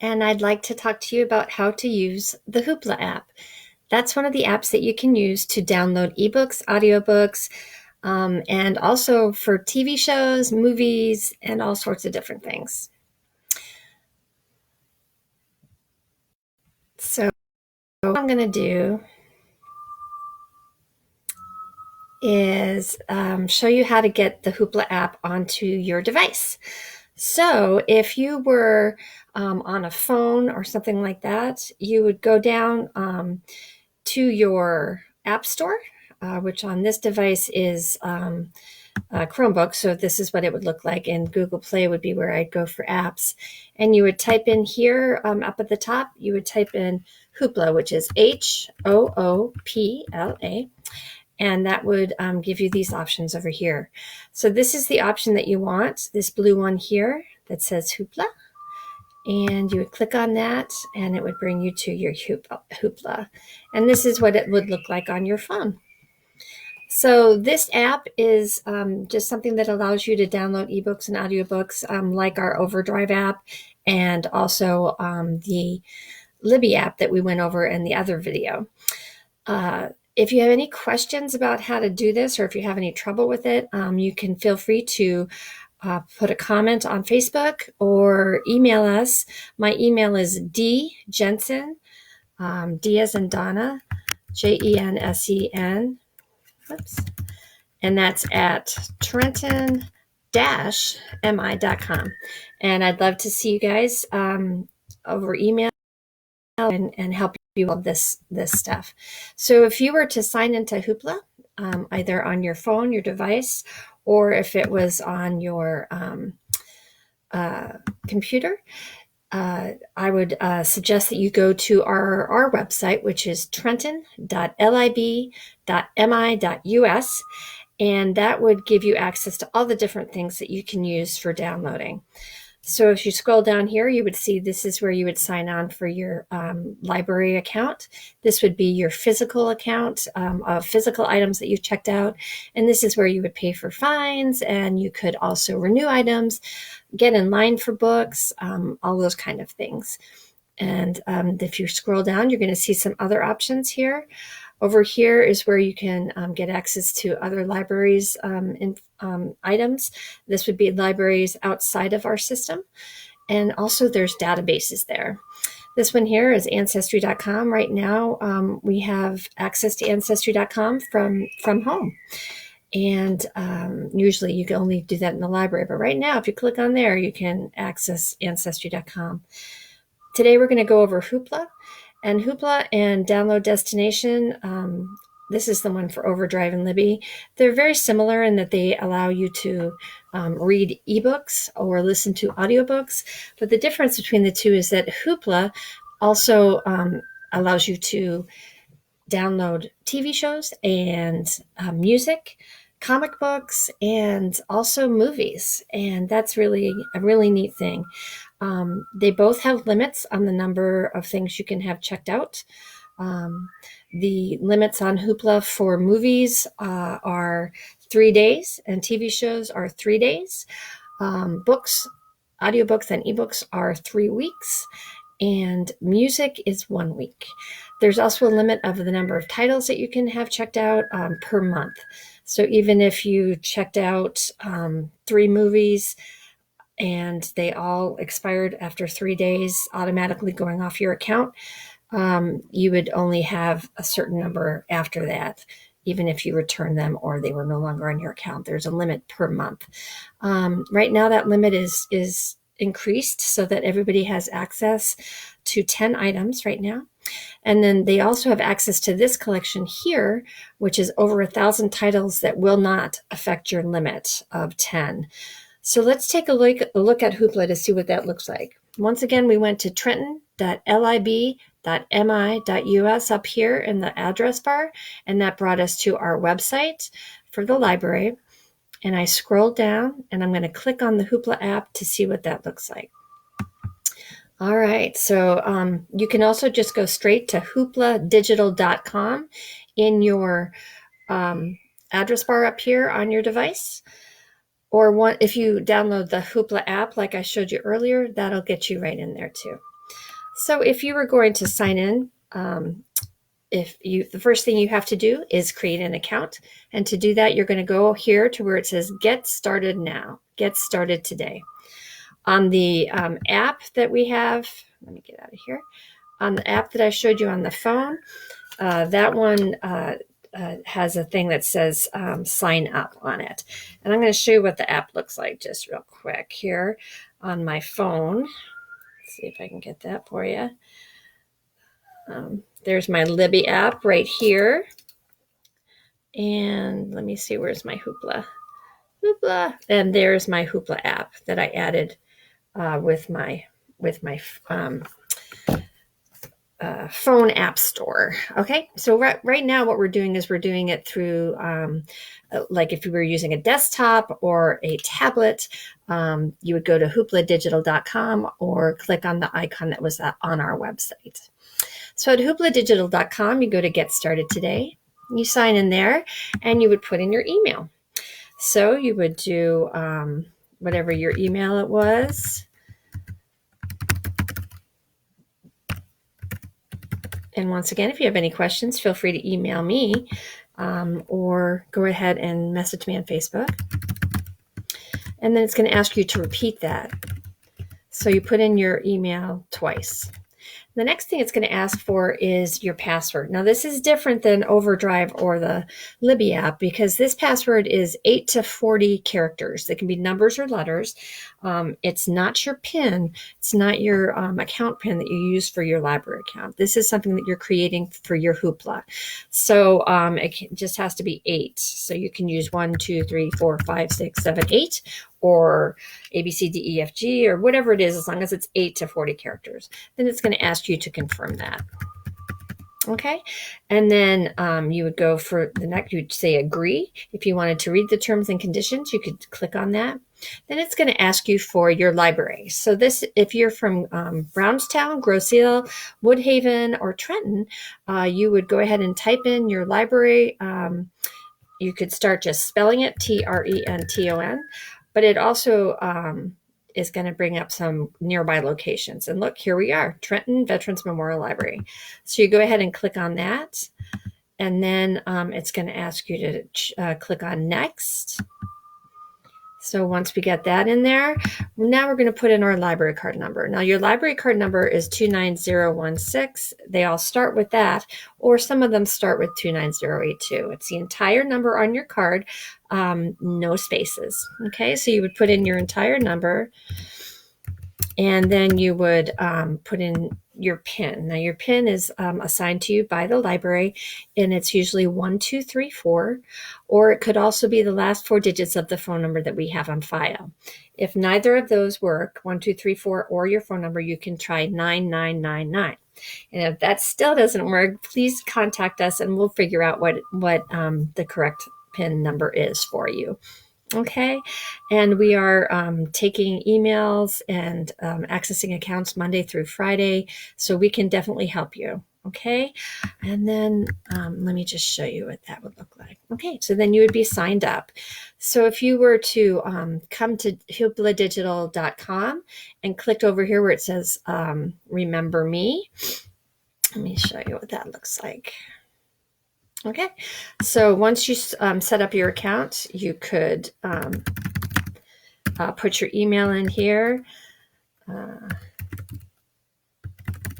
and I'd like to talk to you about how to use the Hoopla app. That's one of the apps that you can use to download ebooks, audiobooks, and also for TV shows, movies, and all sorts of different things. So what I'm going to do is show you how to get the Hoopla app onto your device. So if you were on a phone or something like that, you would go down to your app store, which on this device is Chromebook. So this is what it would look like, and Google Play would be where I'd go for apps. And you would type in here up at the top, you would type in Hoopla, which is Hoopla, and that would give you these options over here. So this is the option that you want, this blue one here that says Hoopla. And you would click on that and it would bring you to your Hoopla. And this is what it would look like on your phone. So this app is just something that allows you to download ebooks and audiobooks like our Overdrive app, and also the Libby app that we went over in the other video. If you have any questions about how to do this, or if you have any trouble with it, you can feel free to put a comment on Facebook or email us. My email is djensen, D as in Donna, Jensen, and that's at trenton-mi.com. And I'd love to see you guys over email and help you with this stuff. So if you were to sign into Hoopla, either on your phone, your device, or if it was on your computer, I would suggest that you go to our website, which is trenton.lib.mi.us, and that would give you access to all the different things that you can use for downloading. So if you scroll down here, you would see this is where you would sign on for your library account. This would be your physical account of physical items that you've checked out. And this is where you would pay for fines, and you could also renew items, get in line for books, all those kind of things. And if you scroll down, you're going to see some other options here. Over here is where you can get access to other libraries items. This would be libraries outside of our system. And also there's databases there. This one here is Ancestry.com. Right now we have access to Ancestry.com from home. And usually you can only do that in the library. But right now, if you click on there, you can access Ancestry.com. Today we're going to go over Hoopla. And Hoopla and Download Destination, this is the one for Overdrive and Libby. They're very similar in that they allow you to read ebooks or listen to audiobooks. But the difference between the two is that Hoopla also allows you to download TV shows and music, comic books, and also movies. And that's really a really neat thing. They both have limits on the number of things you can have checked out. The limits on Hoopla for movies are 3 days, and TV shows are 3 days. Books, audiobooks, and ebooks are 3 weeks, and music is 1 week. There's also a limit of the number of titles that you can have checked out per month. So even if you checked out 3 movies, and they all expired after 3 days, automatically going off your account, you would only have a certain number after that, even if you return them or they were no longer on your account. There's a limit per month. Right now, that limit is increased so that everybody has access to 10 items right now. And then they also have access to this collection here, which is over 1,000 titles that will not affect your limit of 10. So let's take a look at Hoopla to see what that looks like. Once again, we went to trenton.lib.mi.us up here in the address bar, and that brought us to our website for the library. And I scrolled down, and I'm going to click on the Hoopla app to see what that looks like. All right, so you can also just go straight to hoopladigital.com in your address bar up here on your device. Or if you download the Hoopla app, like I showed you earlier, that'll get you right in there too. So if you were going to sign in, the first thing you have to do is create an account. And to do that, you're going to go here to where it says Get Started Now, Get Started Today. On the app that we have, let me get out of here. On the app that I showed you on the phone, that one has a thing that says sign up on it. And I'm going to show you what the app looks like just real quick here on my phone. Let's see if I can get that for you. There's my Libby app right here. And let me see, where's my Hoopla? Hoopla. And there's my Hoopla app that I added with my phone app store. Okay, so right now what we're doing is we're doing it through like if you were using a desktop or a tablet, you would go to hoopladigital.com or click on the icon that was on our website. So at hoopladigital.com, you go to Get Started Today. You sign in there and you would put in your email. So you would do whatever your email it was. And once again, if you have any questions, feel free to email me or go ahead and message me on Facebook. And then it's going to ask you to repeat that. So you put in your email twice. The next thing it's going to ask for is your password. Now, this is different than Overdrive or the Libby app because this password is 8 to 40 characters. They can be numbers or letters. It's not your PIN. It's not your account PIN that you use for your library account. This is something that you're creating for your Hoopla. So it just has to be 8. So you can use 1, 2, 3, 4, 5, 6, 7, 8, or A, B, C, D, E, F, G, or whatever it is, as long as it's 8 to 40 characters. Then it's going to ask you to confirm that. Okay, and then you would go for the next, you'd say agree. If you wanted to read the terms and conditions, you could click on that. Then it's going to ask you for your library. So this, if you're from Brownstown, Grosse Ile, Woodhaven, or Trenton, you would go ahead and type in your library. You could start just spelling it, Trenton, but it also is going to bring up some nearby locations. And look, here we are, Trenton Veterans Memorial Library. So you go ahead and click on that. And then it's going to ask you to click on next. So once we get that in there, now we're going to put in our library card number. Now your library card number is 29016. They all start with that, or some of them start with 29082. It's the entire number on your card, no spaces. Okay, so you would put in your entire number, and then you would put in your PIN. Now your PIN is assigned to you by the library, and it's usually 1234, or it could also be the last 4 digits of the phone number that we have on file. If neither of those work, 1234 or your phone number, you can try 9999. And if that still doesn't work, please contact us and we'll figure out what the correct PIN number is for you. Okay, and we are taking emails and accessing accounts Monday through Friday, so we can definitely help you. Okay, and then let me just show you what that would look like. Okay, so then you would be signed up. So if you were to come to hoopladigital.com and clicked over here where it says Remember Me, let me show you what that looks like. Okay, so once you set up your account, you could put your email in here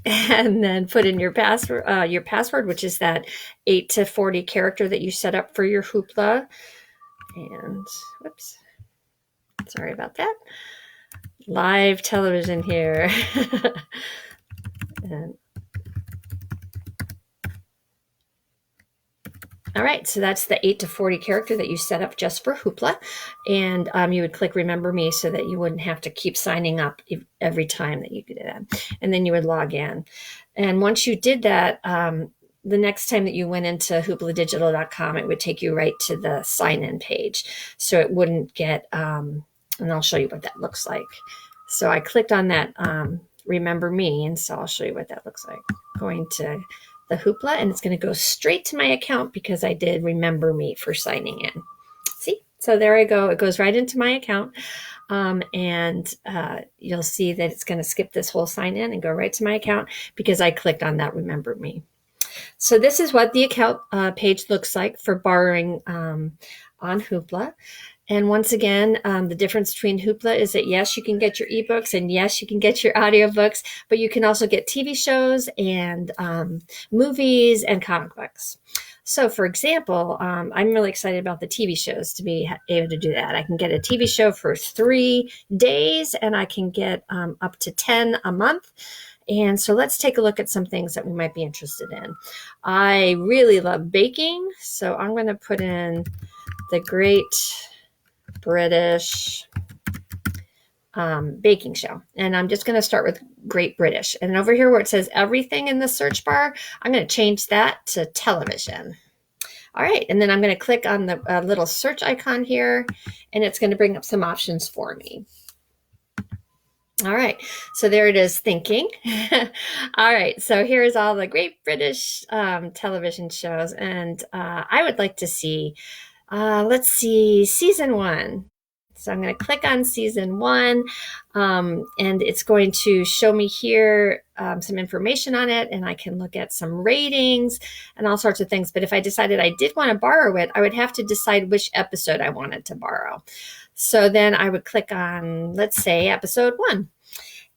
and then put in your password, which is that 8 to 40 character that you set up for your Hoopla. And whoops, sorry about that. Live television here. And all right, so that's the 8 to 40 character that you set up just for Hoopla. And you would click Remember Me so that you wouldn't have to keep signing up every time that you did that. And then you would log in. And once you did that, the next time that you went into hoopladigital.com, it would take you right to the sign-in page. So it wouldn't get, and I'll show you what that looks like. So I clicked on that Remember Me, and so I'll show you what that looks like. Going to the Hoopla, and it's going to go straight to my account because I did Remember Me for signing in. See? So there I go. It goes right into my account. and you'll see that it's going to skip this whole sign in and go right to my account because I clicked on that Remember Me. So this is what the account page looks like for borrowing on Hoopla. And once again, the difference between Hoopla is that yes, you can get your ebooks and yes, you can get your audiobooks, but you can also get TV shows and movies and comic books. So for example, I'm really excited about the TV shows to be able to do that. I can get a TV show for 3 days and I can get up to 10 a month. And so let's take a look at some things that we might be interested in. I really love baking, so I'm going to put in the Great British baking show. And I'm just going to start with Great British. And over here where it says everything in the search bar, I'm going to change that to television. All right, and then I'm going to click on the little search icon here, and it's going to bring up some options for me. All right, so there it is, thinking. All right, so here's all the Great British television shows, and I would like to see, let's see, season 1. So I'm going to click on season 1, and it's going to show me here some information on it, and I can look at some ratings and all sorts of things. But if I decided I did want to borrow it, I would have to decide which episode I wanted to borrow. So then I would click on, let's say, episode 1.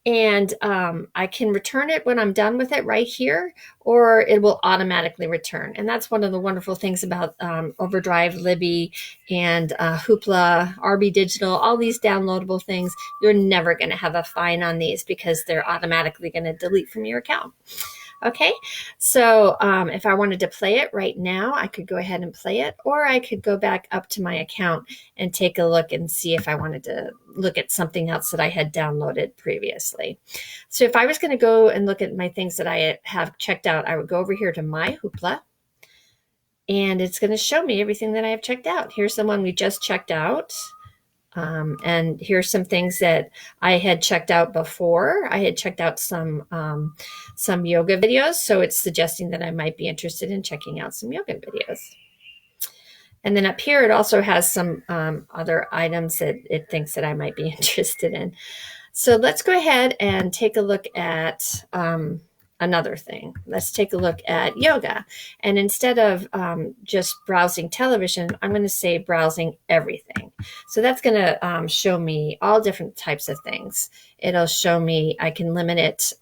And I can return it when I'm done with it right here, or it will automatically return. And that's one of the wonderful things about Overdrive, Libby, and Hoopla, RB Digital, all these downloadable things. You're never going to have a fine on these because they're automatically going to delete from your account. Okay, so if I wanted to play it right now, I could go ahead and play it, or I could go back up to my account and take a look and see if I wanted to look at something else that I had downloaded previously. So if I was going to go and look at my things that I have checked out, I would go over here to My Hoopla, and it's going to show me everything that I have checked out. Here's the one we just checked out. And here's some things that I had checked out before. I had checked out some yoga videos, so it's suggesting that I might be interested in checking out some yoga videos. And then up here, it also has some other items that it thinks that I might be interested in. So let's go ahead and take a look at another thing. Let's take a look at yoga. And instead of just browsing television, I'm going to say browsing everything. So that's going to show me all different types of things. It'll show me, I can limit it.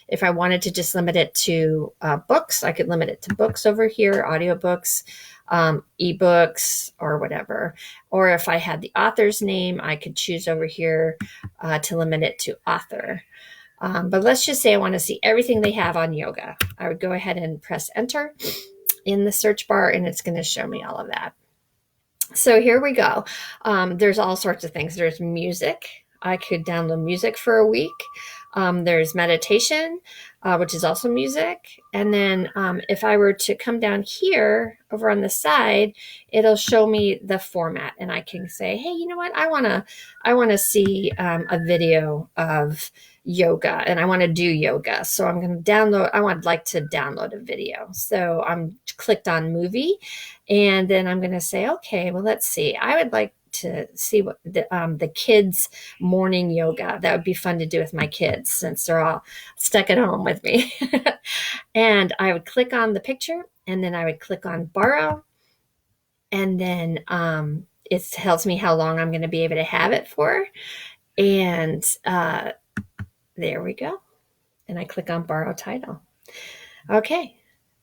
If I wanted to just limit it to books, I could limit it to books over here, audiobooks, ebooks, or whatever. Or if I had the author's name, I could choose over here to limit it to author. But let's just say I want to see everything they have on yoga. I would go ahead and press enter in the search bar, and it's going to show me all of that. So here we go. There's all sorts of things. There's music. I could download music for a week. There's meditation, which is also music. And then if I were to come down here over on the side, it'll show me the format, and I can say, hey, you know what? I want to see a video of yoga, and I want to do yoga. So I'm going to download. I would like to download a video. So I'm clicked on movie, and then I'm going to say, okay, well, let's see. I would like to see what the kids' morning yoga. That would be fun to do with my kids since they're all stuck at home with me. And I would click on the picture, and then I would click on borrow, and then it tells me how long I'm going to be able to have it for. And there we go. And I click on borrow title. Okay.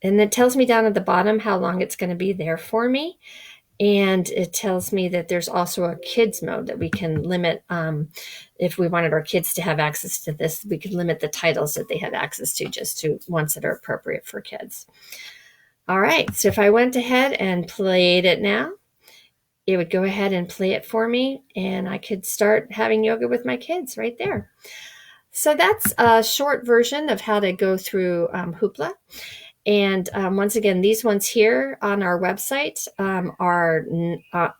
And it tells me down at the bottom how long it's going to be there for me. And it tells me that there's also a kids mode that we can limit. If we wanted our kids to have access to this, we could limit the titles that they have access to just to ones that are appropriate for kids. All right. So if I went ahead and played it now, it would go ahead and play it for me, and I could start having yoga with my kids right there. So that's a short version of how to go through Hoopla. And once again, these ones here on our website are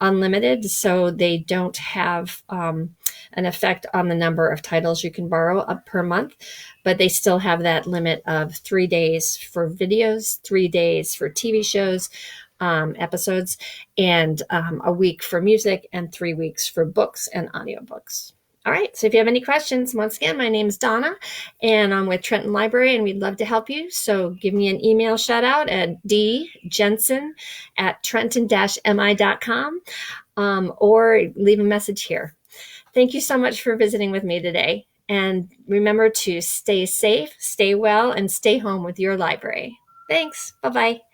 unlimited, so they don't have an effect on the number of titles you can borrow up per month, but they still have that limit of 3 days for videos, 3 days for TV shows, episodes, and a week for music, and 3 weeks for books and audiobooks. All right. So if you have any questions, once again, my name is Donna, and I'm with Trenton Library, and we'd love to help you. So give me an email shout out at djensen@trenton-mi.com, or leave a message here. Thank you so much for visiting with me today. And remember to stay safe, stay well, and stay home with your library. Thanks. Bye-bye.